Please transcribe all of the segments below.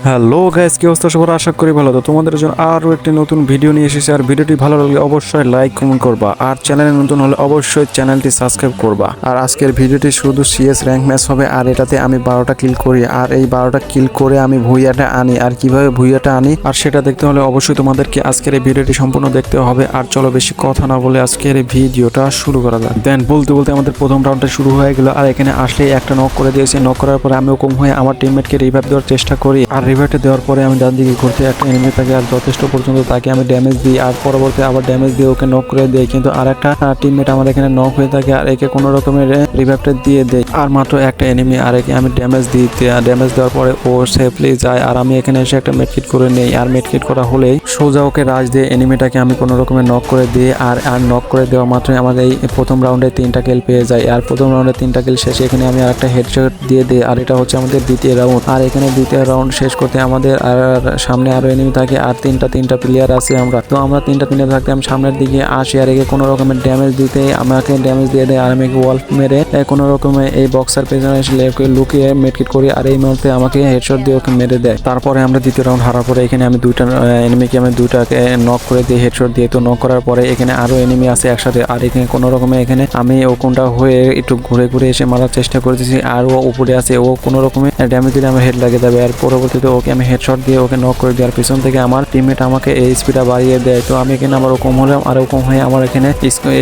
Hello guys, কি অবস্থা সবার? আশা করি ভালো। তো তোমাদের জন্য আরও একটি নতুন ভিডিও নিয়ে এসেছি। আর ভিডিওটি ভালো লাগলে অবশ্যই লাইক কমেন্ট করবা, আর চ্যানেলে নতুন হলে অবশ্যই চ্যানেলটি সাবস্ক্রাইব করবা। আর আজকের ভিডিওটি শুধু সিএস র্যাঙ্ক ম্যাচ হবে, আর এটাতে আমি 12টা কিল করি, আর এই 12টা কিল করে আমি ভুইয়াটা আনি। আর কিভাবে ভুইয়াটা আনি আর সেটা দেখতে হলে অবশ্যই তোমাদেরকে আজকের এই ভিডিওটি সম্পূর্ণ দেখতে হবে। আর চলো বেশি কথা না বলে আজকের এই ভিডিওটা শুরু করা যাক। দেন বলতে বলতে আমাদের প্রথম রাউন্ডটা শুরু হয়ে গেল। আর এখানে আসলে একটা নক করে দিয়েছে। নক করার পরে আমি ওকম হয়ে আমার টিমমেটকে রিভাইভ দেওয়ার চেষ্টা করি। আর রিভাইভটা দেওয়ার পরে আমি ডান দিকে ঘুরতে একটা এনিমি থাকে, আর যথেষ্ট পর্যন্ত তাকে আমি ড্যামেজ দিই। আর পরবর্তী আবার ড্যামেজ দিয়ে ওকে নক করে দেই, কিন্তু আর একটা টিমমেট আমার এখানে নক হয়ে থাকে। আর একে কোনো রকমের রিভাইভটা দিয়ে দেয়। আর মাত্র একটা এনিমি, আর একে আমি ড্যামেজ দিই। ড্যামেজ দেওয়ার পরে ও সেফলি যায়। আর আমি এখানে এসে একটা মেডকিট করে নেই। আর মেডকিট করা হলেই সোজা ওকে রাজ দিয়ে এনিমিটাকে আমি কোনো রকমের নক করে দিই। আর নক করে দেওয়া মাত্রই আমাদের এই প্রথম রাউন্ডে 3টা কিল পেয়ে যায়। আর প্রথম রাউন্ডে 3টা কিল শেষে এখানে আমি আর একটা হেডশট দিয়ে দিই। আর এটা হচ্ছে আমাদের দ্বিতীয় রাউন্ড। আর এখানে দ্বিতীয় রাউন্ড শেষ করতে আমাদের আর সামনে আরো এনিমি থাকে, আর তিনটা প্লেয়ার আছে আমরা। তো আমরা তিনটা থাকতে আমি সামনের দিকে আসি, আর একে কোনো রকমের ড্যামেজ দিতে আমাকে ড্যামেজ দিয়ে দেয়। আর আমি ওয়াল মেরে কোনো রকমে এই বক্সার পেছনে এসে লুকিয়ে মেডকিট করি। আর এই মুহূর্তে আমাকে হেডশট দিয়ে ওকে মেরে দেয়। তারপরে আমরা দ্বিতীয় রাউন্ড হারার পরে এখানে আমি দুইটা এনিমিকে আমি দুইটাকে নক করে দিই হেডশট দিয়ে। তো নক করার পরে এখানে আরো এনিমি আছে একসাথে। আর এখানে কোনো রকমে এখানে আমি ও কোনটা হয়ে একটু ঘুরে ঘুরে এসে মারার চেষ্টা করতেছি। আর ও উপরে আছে, ও কোনো রকমে ড্যামেজ দিলে আমার হেড লাগে যাবে। আর পরবর্তীতে ওকে আমি হেডশট দিয়ে ওকে নক করে দিই। আর পিছন থেকে আমার টিমমেট আমাকে এই স্পিডটা বাড়িয়ে দেয়। তো আমি এখানে আমার ওকম হলাম, আর ওকম হয়ে আমার এখানে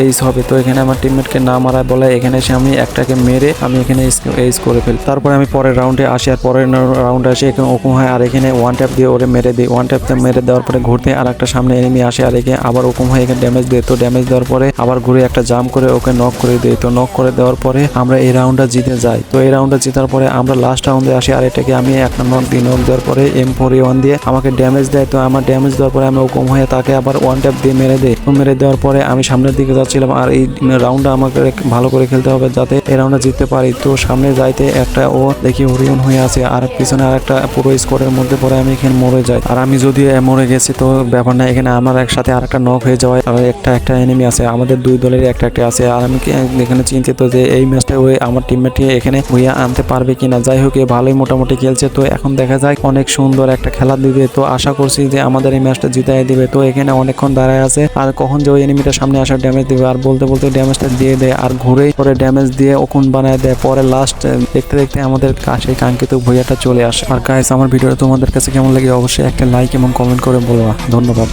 এইস হবে। তো এখানে আমার টিমমেটকে না মারা বলে এখানে এসে আমি একটাকে মেরে আমি এখানে এইস করে ফেলি। তারপরে আমি পরের রাউন্ডে আসি, আর পরের রাউন্ডে আসি এখানে ওকম হয়। আর এখানে ওয়ান ট্যাপ দিয়ে ওরে মেরে দিই। ওয়ান ট্যাপ মেরে দেওয়ার পরে ঘুরতে আর একটা সামনে এনিমি আসে, আর এখানে আবার ওকম হয়ে এখানে ড্যামেজ দেয়। তো ড্যামেজ দেওয়ার পরে আবার ঘুরে একটা জাম্প করে ওকে নক করে দিই। তো নক করে দেওয়ার পরে আমরা এই রাউন্ডটা জিতে যাই। তো এই রাউন্ডটা জেতার পরে আমরা লাস্ট রাউন্ডে আসি, আর এটাকে আমি এক নক দেওয়ার পরে M4A1 দিয়ে আমাকে ড্যামেজ দেয়। তো আমার ড্যামেজ দেওয়ার পরে আমি ওকম হয়ে তাকে আবার ওয়ান ট্যাপ দিয়ে মেরে দেয়। তো মেরে দেওয়ার পরে আমি সামনের দিকে যাচ্ছিলাম। আর এই রাউন্ডটা আমাকে ভালো করে খেলতে হবে যাতে এই রাউন্ডে জিততে পারি। তো সামনে যাইতে একটা ও দেখি হরিয়ন হয়ে আছে, আর পিছনে আর একটা পুরো স্কোয়াডের মধ্যে পরে আমি এখানে মরে যাই। আর আমি যদিও মরে গেছি তো ব্যাপার না, এখানে আমার একসাথে আর একটা নক হয়ে যাওয়ায় আর একটা এনিমি আছে, আমাদের দুই দলের একটা আছে। আর আমি এখানে চিন্তিত যে এই ম্যাচটা ওই আমার টিমমেটকে এখানে হইয়া আনতে পারবে কিনা। যাই হোক ভালোই মোটামুটি খেলছে। তো এখন দেখা যায় অনেক সুন্দর একটা খেলা দিবে। তো আশা করছি যে আমাদের এই ম্যাচটা জিতাই দিবে। তো এখানে অনেকক্ষণ দাঁড়ায় আছে, আর কখন যে ওই এনিমিটা সামনে আসার ড্যামেজ দিবে। আর বলতে বলতে ড্যামেজটা দিয়ে দেয়, আর ঘুরে পরে ড্যামেজ দিয়ে ওকুন বানায় দেয়। পরে লাস্ট দেখতে দেখতে আমাদের সেই কাঙ্ক্ষিত ভুইয়াটা চলে আসে। আর গাইস, আমার ভিডিওটা তোমাদের কাছে কেমন লাগে অবশ্যই একটা লাইক এবং কমেন্ট করে বলবা। ধন্যবাদ।